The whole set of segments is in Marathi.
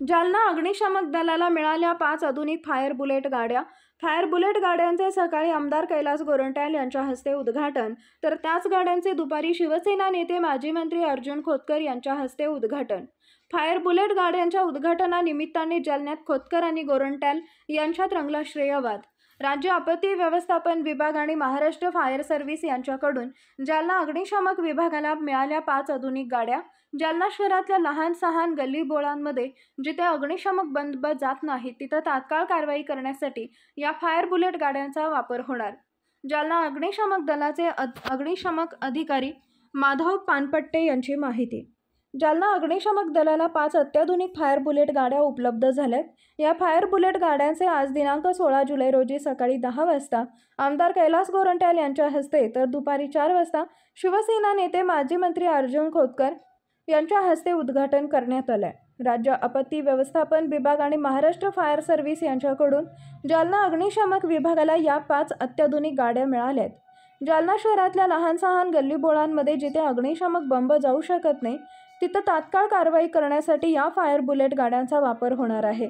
जालना अग्निशमक दलाला मिळाल्या 5 आधुनिक फायर बुलेट गाड्या। फायर बुलेट गाड्यांचे सकाळी आमदार कैलास गोरंट्याल यांच्या हस्ते उद्घाटन, तर त्याच गाड्यांचे दुपारी शिवसेना नेते माजी मंत्री अर्जुन खोतकर यांच्या हस्ते उद्घाटन। फायर बुलेट गाड्यांच्या उद्घाटनानिमित्ताने जालन्यात खोतकर आणि गोरंट्याल यांच्यात रंगला श्रेयवाद। राज्य आपत्ती व्यवस्थापन विभाग आणि महाराष्ट्र फायर सर्व्हिस यांच्याकडून जालना अग्निशमक विभागाला मिळाल्या 5 आधुनिक गाड्या। जालना शहरातल्या लहान सहान गल्लीबोळांमध्ये जिथे अग्निशमक बंब जात नाहीत तिथे तात्काळ कारवाई करण्यासाठी या फायर बुलेट गाड्यांचा वापर होणार। जालना अग्निशमक दलाचे अग्निशमक अधिकारी माधव पानपट्टे यांची माहिती। जालना अग्निशमक दलाला 5 अत्याधुनिक फायर बुलेट गाड्या उपलब्ध झाल्यात। या फायर बुलेट गाड्यांचे आज दिनांक 16 जुलै रोजी सकाळी 10 वाजता आमदार कैलास गोरंट्याल यांच्या हस्ते, तर दुपारी 4 वाजता शिवसेना नेते माजी मंत्री अर्जुन खोतकर यांच्या हस्ते उद्घाटन करण्यात आले। राज्य आपत्ती व्यवस्थापन विभाग आणि महाराष्ट्र फायर सर्व्हिस यांच्याकडून जालना अग्निशमक विभागाला या 5 अत्याधुनिक गाड्या मिळाल्यात। जालना शहरातल्या लहान सहान गल्लीबोळांमध्ये जिथे अग्निशमक बंब जाऊ शकत नाही तिथे तात्काळ कारवाई करण्यासाठी या फायर बुलेट गाड्यांचा वापर होणार आहे।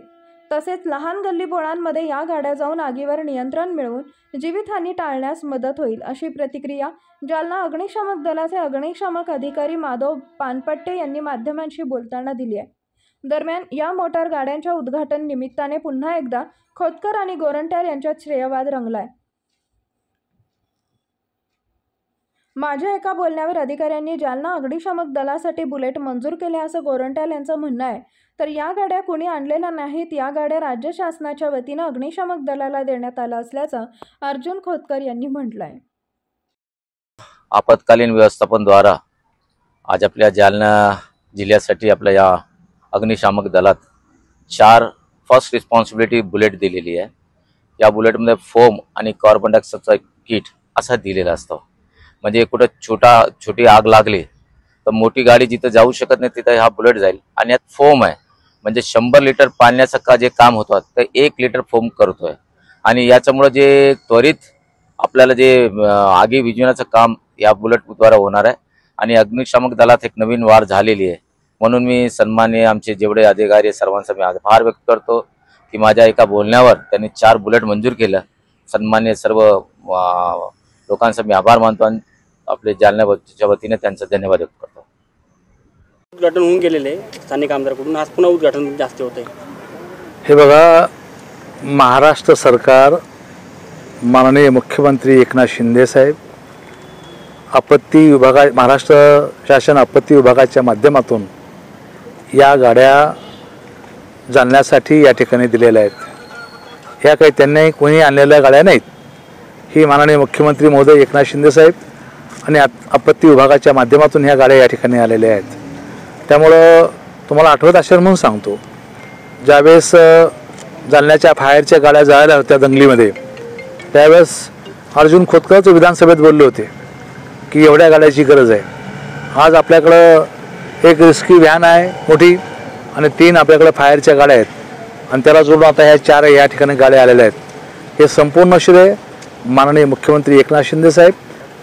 तसेच लहान गल्लीबोळांमध्ये या गाड्या जाऊन आगीवर नियंत्रण मिळवून जीवितहानी टाळण्यास मदत होईल, अशी प्रतिक्रिया जालना अग्निशमक दलाचे अग्निशमक अधिकारी माधव पानपट्टे यांनी माध्यमांशी बोलताना दिली आहे। दरम्यान या मोटार गाड्यांच्या उद्घाटन निमित्ताने पुन्हा एकदा खोतकर आणि गोरंट्याल यांच्यात श्रेयवाद रंगलाय। माझ्या एका बोलण्यावर अधिकाऱ्यांनी जालना अग्निशमक दलासाठी बुलेट मंजूर केले असं गोरंट्याल यांचं म्हणणं आहे। तर या गाड्या कोणी आणलेल्या नाहीत, या गाड्या राज्य शासनाच्या वतीने अग्निशमक दलाला देण्यात आला असल्याचं अर्जुन खोतकर यांनी म्हटलं आहे। आपत्कालीन व्यवस्थापन द्वारा आज आपल्या जालना जिल्ह्यासाठी आपल्या या अग्निशामक दलात 4 फर्स्ट रिस्पॉन्सिबिलिटी बुलेट दिलेली आहे। या बुलेटमध्ये फोम आणि कार्बन डायऑक्साइडचा किट असा दिलेला असतो, म्हणजे कुठे छोटी आग लागली तर मोठी गाडी जिथे जाऊ शकत नाही तिथे हा बुलेट जाईल। आणि यात फोम आहे, म्हणजे 100 लिटर पाण्याचं जे काम होतं ते 1 लिटर फोम करतोय। आणि याच्यामुळे जे त्वरित आपल्याला जे आगी विझवण्याचं काम या बुलेटद्वारा होणार आहे। आणि अग्निशमक दलात एक नवीन वाढ झालेली आहे, म्हणून मी सन्माननीय आमचे जेवढे अधिकारी सर्वांचा मी आभार व्यक्त करतो की माझ्या एका बोलण्यावर त्यांनी 4 बुलेट मंजूर केलं। सन्माननीय सर्व लोकांचा मी आभार मानतो आणि आपले जालन्याच्या वतीने त्यांचा धन्यवाद व्यक्त करतो। उद्घाटन होऊन गेलेले स्थानिक आमदाराकडून आज पुन्हा उद्घाटन जास्त होत आहे। हे बघा, महाराष्ट्र सरकार, माननीय मुख्यमंत्री एकनाथ शिंदे साहेब महाराष्ट्र शासन आपत्ती विभागाच्या माध्यमातून या गाड्या जालन्यासाठी या ठिकाणी दिलेल्या आहेत। ह्या काही त्यांनी कोणी आणलेल्या गाड्या नाहीत, ही माननीय मुख्यमंत्री महोदय एकनाथ शिंदे साहेब आणि आपत्ती विभागाच्या माध्यमातून ह्या गाड्या या ठिकाणी आलेल्या आहेत। त्यामुळं तुम्हाला आठवत असेल म्हणून सांगतो, ज्यावेळेस जालन्याच्या फायरच्या गाड्या जायला होत्या दंगलीमध्ये, त्यावेळेस अर्जुन खोतकर विधानसभेत बोलले होते की एवढ्या गाड्याची गरज आहे। आज आपल्याकडं एक रेस्क्यू व्हॅन आहे मोठी आणि 3 आपल्याकडे फायरच्या गाड्या आहेत आणि त्याला जोडून आता ह्या 4 या ठिकाणी गाड्या आलेल्या आहेत। हे संपूर्ण श्रेय माननीय मुख्यमंत्री एकनाथ शिंदे साहेब,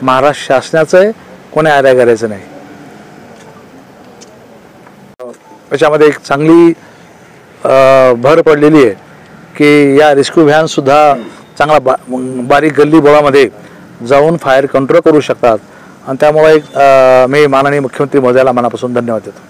महाराष्ट्र शासनाचं आहे, कोणी आऱ्या करायचं नाही। त्याच्यामध्ये एक चांगली भर पडलेली आहे की या रेस्क्यू व्हॅन सुद्धा चांगला बारीक गल्ली बोळामध्ये जाऊन फायर कंट्रोल करू शकतात आणि त्यामुळे मी माननीय मुख्यमंत्री महोदयाला मनापासून धन्यवाद देतो।